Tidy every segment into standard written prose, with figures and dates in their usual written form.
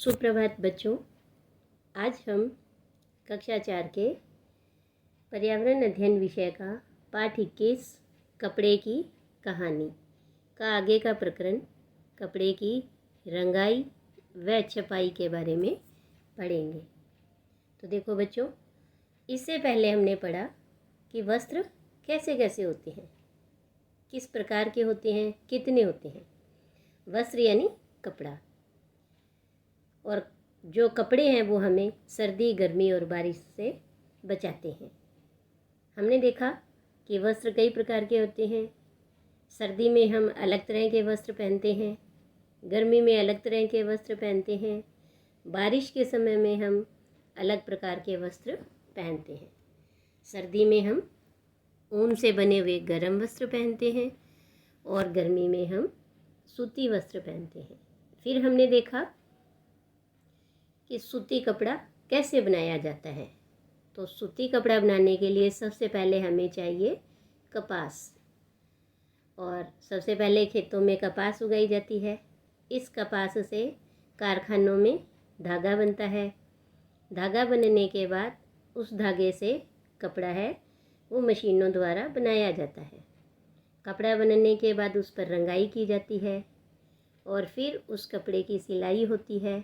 सुप्रभात बच्चों। आज हम कक्षा 4 के पर्यावरण अध्ययन विषय का पाठ 21 कपड़े की कहानी का आगे का प्रकरण कपड़े की रंगाई व छपाई के बारे में पढ़ेंगे। तो देखो बच्चों, इससे पहले हमने पढ़ा कि वस्त्र कैसे कैसे होते हैं, किस प्रकार के होते हैं, कितने होते हैं। वस्त्र यानी कपड़ा, और जो कपड़े हैं वो हमें सर्दी, गर्मी और बारिश से बचाते हैं। हमने देखा कि वस्त्र कई प्रकार के होते हैं। सर्दी में हम अलग तरह के वस्त्र पहनते हैं, गर्मी में अलग तरह के वस्त्र पहनते हैं, बारिश के समय में हम अलग प्रकार के वस्त्र पहनते हैं। सर्दी में हम ऊन से बने हुए गर्म वस्त्र पहनते हैं और गर्मी में हम सूती वस्त्र पहनते हैं। फिर हमने देखा कि सूती कपड़ा कैसे बनाया जाता है। तो सूती कपड़ा बनाने के लिए सबसे पहले हमें चाहिए कपास, और सबसे पहले खेतों में कपास उगाई जाती है। इस कपास से कारखानों में धागा बनता है। धागा बनने के बाद उस धागे से कपड़ा है वो मशीनों द्वारा बनाया जाता है। कपड़ा बनने के बाद उस पर रंगाई की जाती है और फिर उस कपड़े की सिलाई होती है,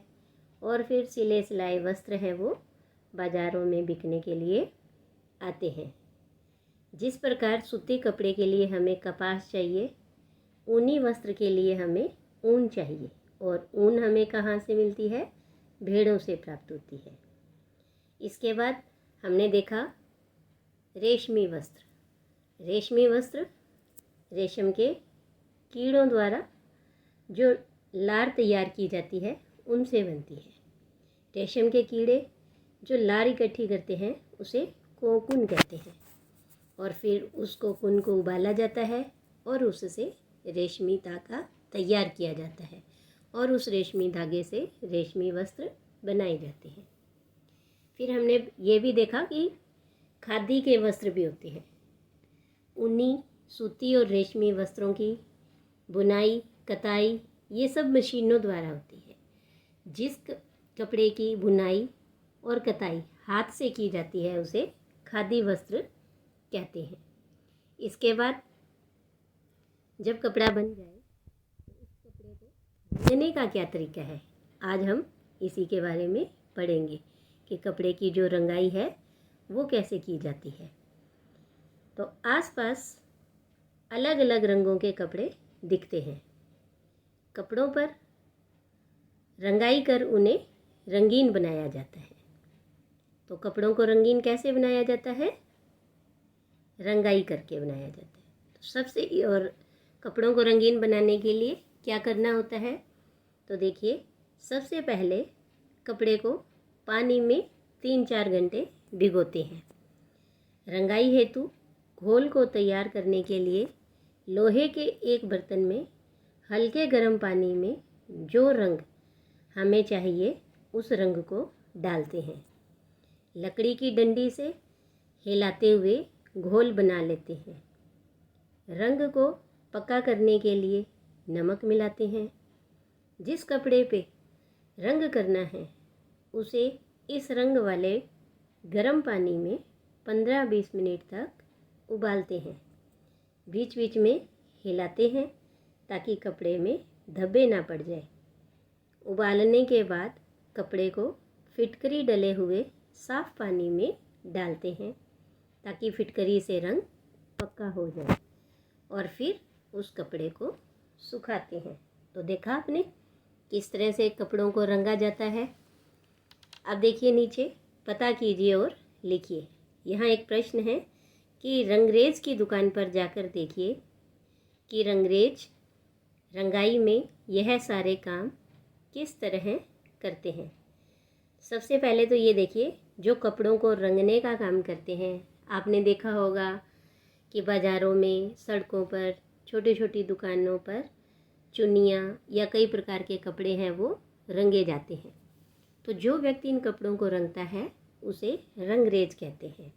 और फिर सिले सिलाए वस्त्र हैं वो बाज़ारों में बिकने के लिए आते हैं। जिस प्रकार सूती कपड़े के लिए हमें कपास चाहिए, ऊनी वस्त्र के लिए हमें ऊन चाहिए, और ऊन हमें कहाँ से मिलती है? भेड़ों से प्राप्त होती है। इसके बाद हमने देखा रेशमी वस्त्र। रेशमी वस्त्र रेशम के कीड़ों द्वारा जो लार तैयार की जाती है उनसे बनती है। रेशम के कीड़े जो लार इकट्ठी करते हैं उसे कोकून कहते हैं, और फिर उस कोकून को उबाला जाता है और उससे रेशमी धागा तैयार किया जाता है, और उस रेशमी धागे से रेशमी वस्त्र बनाए जाते हैं। फिर हमने ये भी देखा कि खादी के वस्त्र भी होते हैं। ऊनी, सूती और रेशमी वस्त्रों की बुनाई, कताई ये सब मशीनों द्वारा होती है। जिस कपड़े की बुनाई और कताई हाथ से की जाती है उसे खादी वस्त्र कहते हैं। इसके बाद जब कपड़ा बन जाए तो उस कपड़े को रंगने का क्या तरीका है, आज हम इसी के बारे में पढ़ेंगे कि कपड़े की जो रंगाई है वो कैसे की जाती है। तो आसपास अलग अलग रंगों के कपड़े दिखते हैं। कपड़ों पर रंगाई कर उन्हें रंगीन बनाया जाता है। तो कपड़ों को रंगीन कैसे बनाया जाता है? रंगाई करके बनाया जाता है। तो सबसे और कपड़ों को रंगीन बनाने के लिए क्या करना होता है? तो देखिए, सबसे पहले कपड़े को पानी में 3-4 घंटे भिगोते हैं। रंगाई हेतु घोल को तैयार करने के लिए लोहे के एक बर्तन में हल्के गर्म पानी में जो रंग हमें चाहिए उस रंग को डालते हैं। लकड़ी की डंडी से हिलाते हुए घोल बना लेते हैं। रंग को पक्का करने के लिए नमक मिलाते हैं। जिस कपड़े पे रंग करना है उसे इस रंग वाले गर्म पानी में 15-20 मिनट तक उबालते हैं। बीच बीच में हिलाते हैं ताकि कपड़े में धब्बे ना पड़ जाए। उबालने के बाद कपड़े को फिटकरी डले हुए साफ़ पानी में डालते हैं ताकि फिटकरी से रंग पक्का हो जाए, और फिर उस कपड़े को सुखाते हैं। तो देखा आपने किस तरह से कपड़ों को रंगा जाता है। अब देखिए नीचे, पता कीजिए और लिखिए। यहाँ एक प्रश्न है कि रंगरेज की दुकान पर जाकर देखिए कि रंगरेज रंगाई में यह सारे काम किस तरह करते हैं। सबसे पहले तो ये देखिए, जो कपड़ों को रंगने का काम करते हैं, आपने देखा होगा कि बाज़ारों में, सड़कों पर, छोटी छोटी दुकानों पर चुन्नियाँ या कई प्रकार के कपड़े हैं वो रंगे जाते हैं। तो जो व्यक्ति इन कपड़ों को रंगता है उसे रंगरेज कहते हैं।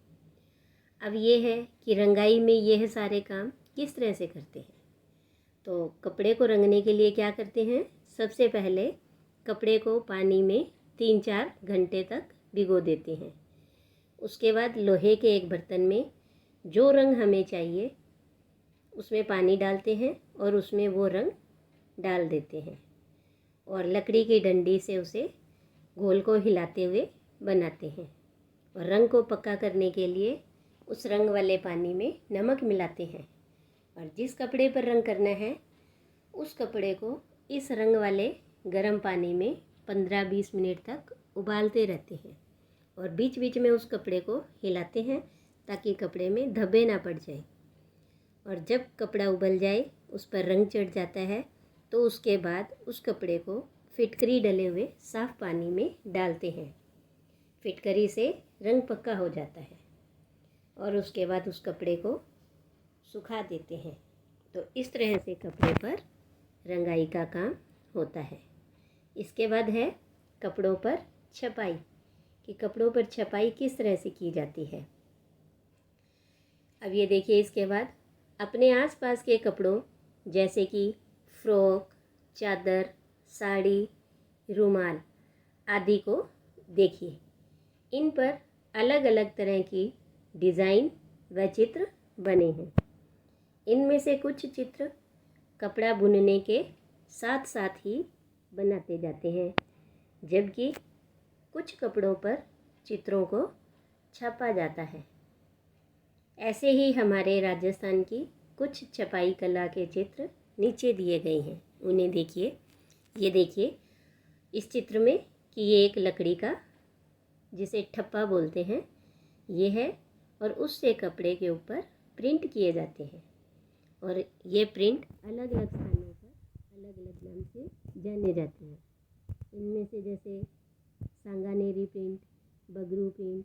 अब ये है कि रंगाई में यह सारे काम किस तरह से करते हैं। तो कपड़े को रंगने के लिए क्या करते हैं? सबसे पहले कपड़े को पानी में 3-4 घंटे तक भिगो देते हैं। उसके बाद लोहे के एक बर्तन में जो रंग हमें चाहिए उसमें पानी डालते हैं और उसमें वो रंग डाल देते हैं और लकड़ी की डंडी से उसे घोल को हिलाते हुए बनाते हैं। और रंग को पक्का करने के लिए उस रंग वाले पानी में नमक मिलाते हैं और जिस कपड़े पर रंग करना है उस कपड़े को इस रंग वाले गर्म पानी में 15-20 मिनट तक उबालते रहते हैं और बीच बीच में उस कपड़े को हिलाते हैं ताकि कपड़े में धब्बे ना पड़ जाए। और जब कपड़ा उबल जाए, उस पर रंग चढ़ जाता है, तो उसके बाद उस कपड़े को फिटकरी डले हुए साफ़ पानी में डालते हैं। फिटकरी से रंग पक्का हो जाता है और उसके बाद उस कपड़े को सुखा देते हैं। तो इस तरह से कपड़े पर रंगाई का काम होता है। इसके बाद है कपड़ों पर छपाई, कि कपड़ों पर छपाई किस तरह से की जाती है। अब ये देखिए, इसके बाद अपने आसपास के कपड़ों जैसे कि फ्रॉक, चादर, साड़ी, रुमाल आदि को देखिए। इन पर अलग अलग तरह की डिज़ाइन व चित्र बने हैं। इनमें से कुछ चित्र कपड़ा बुनने के साथ साथ ही बनाते जाते हैं, जबकि कुछ कपड़ों पर चित्रों को छापा जाता है। ऐसे ही हमारे राजस्थान की कुछ छपाई कला के चित्र नीचे दिए गए हैं, उन्हें देखिए। ये देखिए इस चित्र में कि ये एक लकड़ी का, जिसे ठप्पा बोलते हैं, ये है और उससे कपड़े के ऊपर प्रिंट किए जाते हैं और ये प्रिंट अलग अलग स्थानों पर अलग अलग नाम से जाने जाते हैं। इनमें से जैसे Sanganeri print, Bagru print,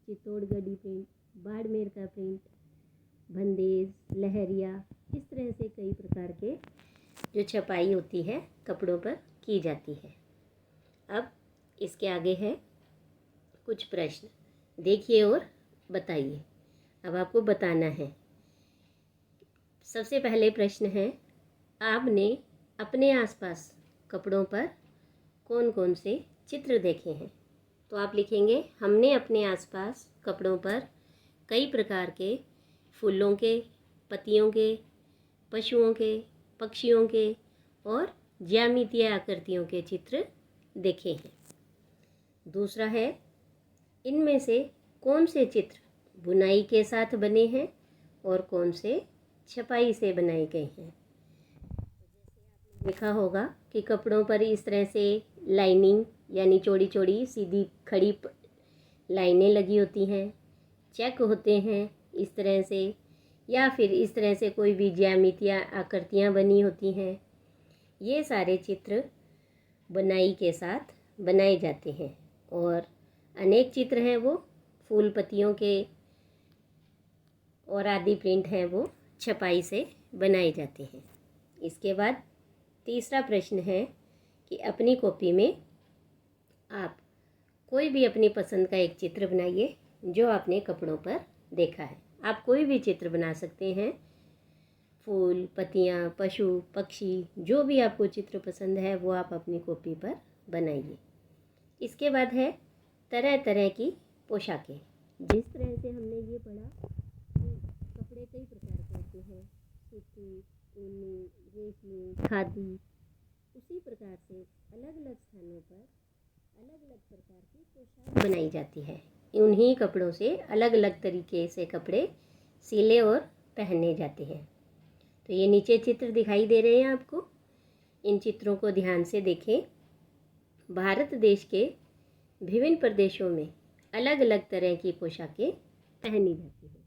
Chittorgarhi print, Barmer का प्रिंट, बंदेज, लहरिया, इस तरह से कई प्रकार के जो छपाई होती है कपड़ों पर की जाती है। अब इसके आगे है कुछ प्रश्न, देखिए और बताइए। अब आपको बताना है। सबसे पहले प्रश्न है, आपने अपने आसपास कपड़ों पर कौन कौन से चित्र देखे हैं। तो आप लिखेंगे, हमने अपने आसपास कपड़ों पर कई प्रकार के फूलों के, पत्तियों के, पशुओं के, पक्षियों के और ज्यामितीय आकृतियों के चित्र देखे हैं। दूसरा है, इनमें से कौन से चित्र बुनाई के साथ बने हैं और कौन से छपाई से बनाए गए हैं। देखा होगा कि कपड़ों पर इस तरह से लाइनिंग यानी चौड़ी चौड़ी सीधी खड़ी लाइनें लगी होती हैं, चेक होते हैं इस तरह से, या फिर इस तरह से कोई भी ज्यामितीय आकृतियाँ बनी होती हैं। ये सारे चित्र बुनाई के साथ बनाए जाते हैं और अनेक चित्र हैं वो फूल पत्तियों के और आदि प्रिंट हैं वो छपाई से बनाए जाते हैं। इसके बाद तीसरा प्रश्न है कि अपनी कॉपी में आप कोई भी अपनी पसंद का एक चित्र बनाइए जो आपने कपड़ों पर देखा है। आप कोई भी चित्र बना सकते हैं, फूल, पत्तियाँ, पशु, पक्षी, जो भी आपको चित्र पसंद है वो आप अपनी कॉपी पर बनाइए। इसके बाद है तरह तरह की पोशाकें। जिस तरह से हमने ये पढ़ा कि कपड़े कई प्रकार के होते हैं, सूती, ऊनी, रेशमी, खादी, उसी प्रकार से अलग अलग स्थानों पर अलग अलग प्रकार की पोशाक बनाई जाती है। उन्हीं कपड़ों से अलग अलग तरीके से कपड़े सिले और पहने जाते हैं। तो ये नीचे चित्र दिखाई दे रहे हैं आपको, इन चित्रों को ध्यान से देखें। भारत देश के विभिन्न प्रदेशों में अलग अलग तरह की पोशाकें पहनी जाती हैं।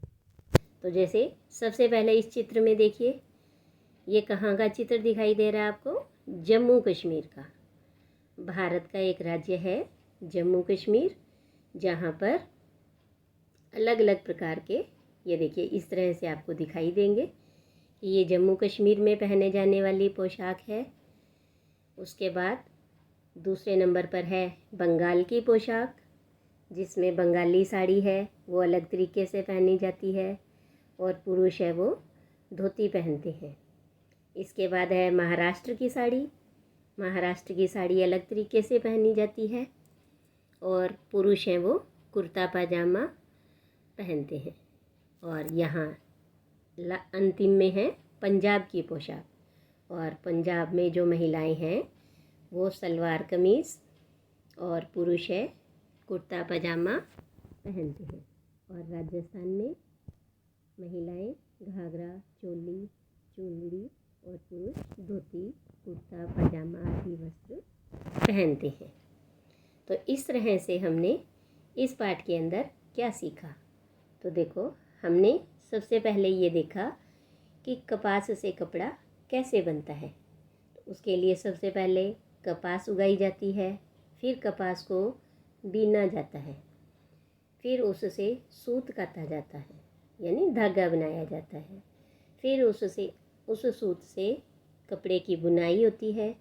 तो जैसे सबसे पहले इस चित्र में देखिए, ये कहाँ का चित्र दिखाई दे रहा है आपको, जम्मू कश्मीर का। भारत का एक राज्य है जम्मू कश्मीर, जहाँ पर अलग अलग प्रकार के, ये देखिए इस तरह से आपको दिखाई देंगे कि ये जम्मू कश्मीर में पहने जाने वाली पोशाक है। उसके बाद दूसरे नंबर पर है बंगाल की पोशाक, जिसमें बंगाली साड़ी है वो अलग तरीके से पहनी जाती है और पुरुष है वो धोती पहनते हैं। इसके बाद है महाराष्ट्र की साड़ी, महाराष्ट्र की साड़ी अलग तरीके से पहनी जाती है और पुरुष हैं वो कुर्ता पाजामा पहनते हैं। और यहाँ अंतिम में है पंजाब की पोशाक, और पंजाब में जो महिलाएं हैं वो सलवार कमीज़ और पुरुष है कुर्ता पजामा पहनते हैं। और राजस्थान में महिलाएं घाघरा, चोली, चुनरी और पुरुष धोती, कुर्ता पजामा आदि वस्त्र पहनते हैं। तो इस तरह से हमने इस पाठ के अंदर क्या सीखा? तो देखो, हमने सबसे पहले ये देखा कि कपास से कपड़ा कैसे बनता है। तो उसके लिए सबसे पहले कपास उगाई जाती है, फिर कपास को बीना जाता है, फिर उससे सूत काता जाता है यानी धागा बनाया जाता है, फिर उस सूत से कपड़े की बुनाई होती है,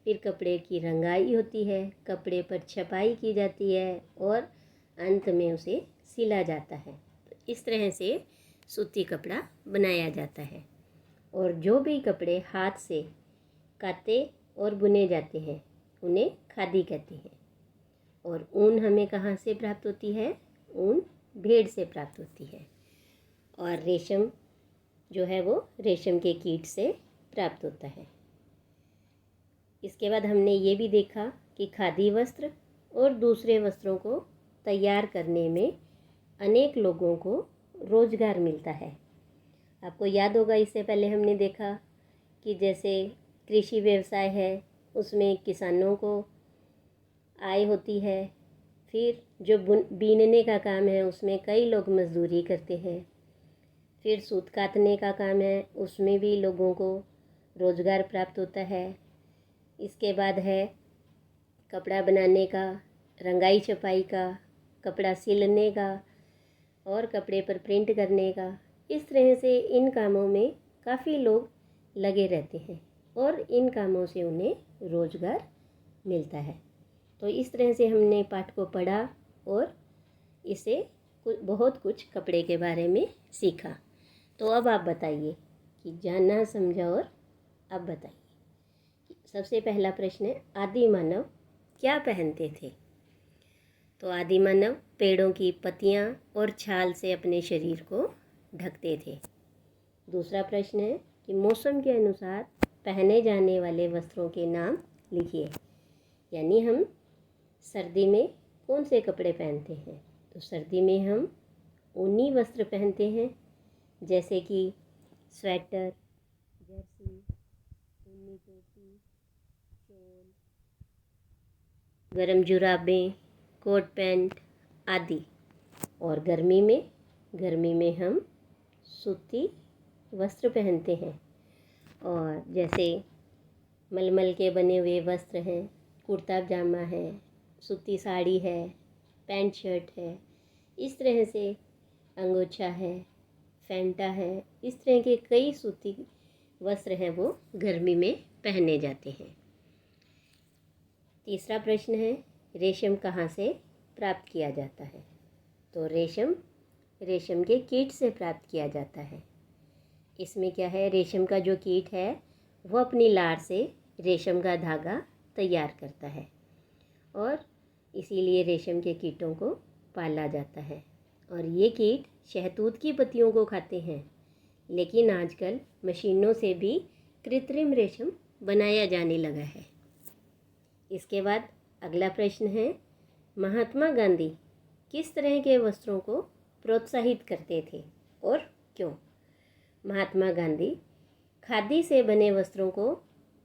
फिर कपड़े की रंगाई होती है, कपड़े पर छपाई की जाती है और अंत में उसे सिला जाता है। तो इस तरह से सूती कपड़ा बनाया जाता है। और जो भी कपड़े हाथ से काते और बुने जाते हैं उन्हें खादी कहते हैं। और ऊन हमें कहाँ से प्राप्त होती है? ऊन भेड़ से प्राप्त होती है। और रेशम जो है वो रेशम के कीट से प्राप्त होता है। इसके बाद हमने ये भी देखा कि खादी वस्त्र और दूसरे वस्त्रों को तैयार करने में अनेक लोगों को रोज़गार मिलता है। आपको याद होगा, इससे पहले हमने देखा कि जैसे कृषि व्यवसाय है उसमें किसानों को आय होती है, फिर जो बीनने का काम है उसमें कई लोग मजदूरी करते हैं, फिर सूत कातने का काम है उसमें भी लोगों को रोज़गार प्राप्त होता है। इसके बाद है कपड़ा बनाने का, रंगाई छपाई का, कपड़ा सिलने का और कपड़े पर प्रिंट करने का। इस तरह से इन कामों में काफ़ी लोग लगे रहते हैं और इन कामों से उन्हें रोज़गार मिलता है। तो इस तरह से हमने पाठ को पढ़ा और इसे बहुत कुछ कपड़े के बारे में सीखा। तो अब आप बताइए कि जाना समझा, और अब बताइए सबसे पहला प्रश्न है, आदि मानव क्या पहनते थे? तो आदि मानव पेड़ों की पत्तियां और छाल से अपने शरीर को ढकते थे। दूसरा प्रश्न है कि मौसम के अनुसार पहने जाने वाले वस्त्रों के नाम लिखिए। यानी हम सर्दी में कौन से कपड़े पहनते हैं? तो सर्दी में हम ऊनी वस्त्र पहनते हैं, जैसे कि स्वेटर, जर्सी, ऊनी टोपी, शॉल, गरम जुराबें, कोट पैंट आदि। और गर्मी में हम सूती वस्त्र पहनते हैं, और जैसे मलमल के बने हुए वस्त्र हैं, कुर्ता पजामा है, सूती साड़ी है, पैंट शर्ट है। इस तरह से अंगोछा है, फैंटा है, इस तरह के कई सूती वस्त्र हैं वो गर्मी में पहने जाते हैं। तीसरा प्रश्न है, रेशम कहाँ से प्राप्त किया जाता है? तो रेशम के कीट से प्राप्त किया जाता है। इसमें क्या है, रेशम का जो कीट है वो अपनी लार से रेशम का धागा तैयार करता है और इसीलिए रेशम के कीटों को पाला जाता है। और ये कीट शहतूत की पत्तियों को खाते हैं, लेकिन आजकल मशीनों से भी कृत्रिम रेशम बनाया जाने लगा है। इसके बाद अगला प्रश्न है, महात्मा गांधी किस तरह के वस्त्रों को प्रोत्साहित करते थे और क्यों? महात्मा गांधी खादी से बने वस्त्रों को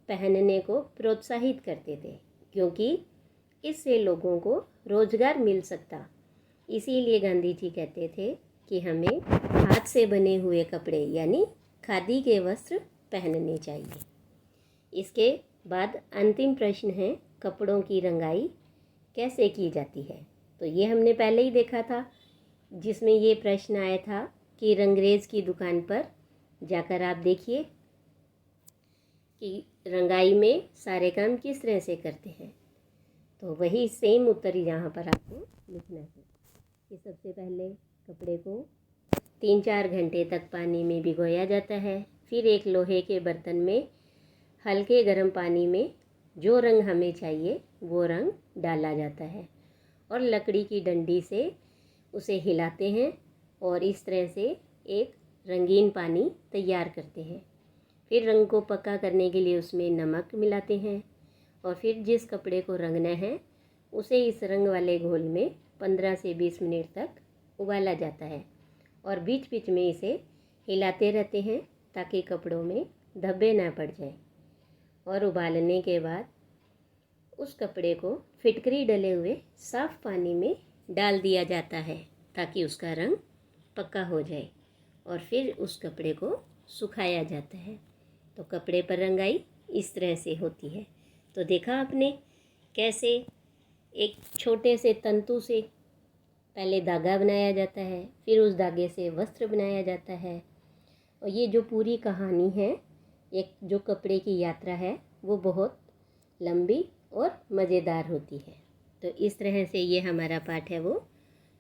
पहनने को प्रोत्साहित करते थे, क्योंकि इससे लोगों को रोज़गार मिल सकता। इसीलिए गांधी जी कहते थे कि हमें हाथ से बने हुए कपड़े यानी खादी के वस्त्र पहनने चाहिए। इसके बाद अंतिम प्रश्न है, कपड़ों की रंगाई कैसे की जाती है? तो ये हमने पहले ही देखा था, जिसमें ये प्रश्न आया था कि रंगरेज की दुकान पर जाकर आप देखिए कि रंगाई में सारे काम किस तरह से करते हैं। तो वही सेम उत्तर यहाँ पर आपको लिखना है कि सबसे पहले कपड़े को 3-4 घंटे तक पानी में भिगोया जाता है, फिर एक लोहे के बर्तन में हल्के गर्म पानी में जो रंग हमें चाहिए वो रंग डाला जाता है और लकड़ी की डंडी से उसे हिलाते हैं और इस तरह से एक रंगीन पानी तैयार करते हैं। फिर रंग को पक्का करने के लिए उसमें नमक मिलाते हैं और फिर जिस कपड़े को रंगना है उसे इस रंग वाले घोल में 15 से 20 मिनट तक उबाला जाता है और बीच बीच में इसे हिलाते रहते हैं ताकि कपड़ों में धब्बे ना पड़ जाएं। और उबालने के बाद उस कपड़े को फिटकरी डले हुए साफ़ पानी में डाल दिया जाता है ताकि उसका रंग पक्का हो जाए और फिर उस कपड़े को सुखाया जाता है। तो कपड़े पर रंगाई इस तरह से होती है। तो देखा आपने कैसे एक छोटे से तंतु से पहले धागा बनाया जाता है, फिर उस धागे से वस्त्र बनाया जाता है। और ये जो पूरी कहानी है, एक जो कपड़े की यात्रा है, वो बहुत लंबी और मज़ेदार होती है। तो इस तरह से ये हमारा पाठ है वो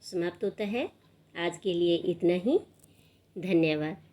समाप्त होता है। आज के लिए इतना ही। धन्यवाद।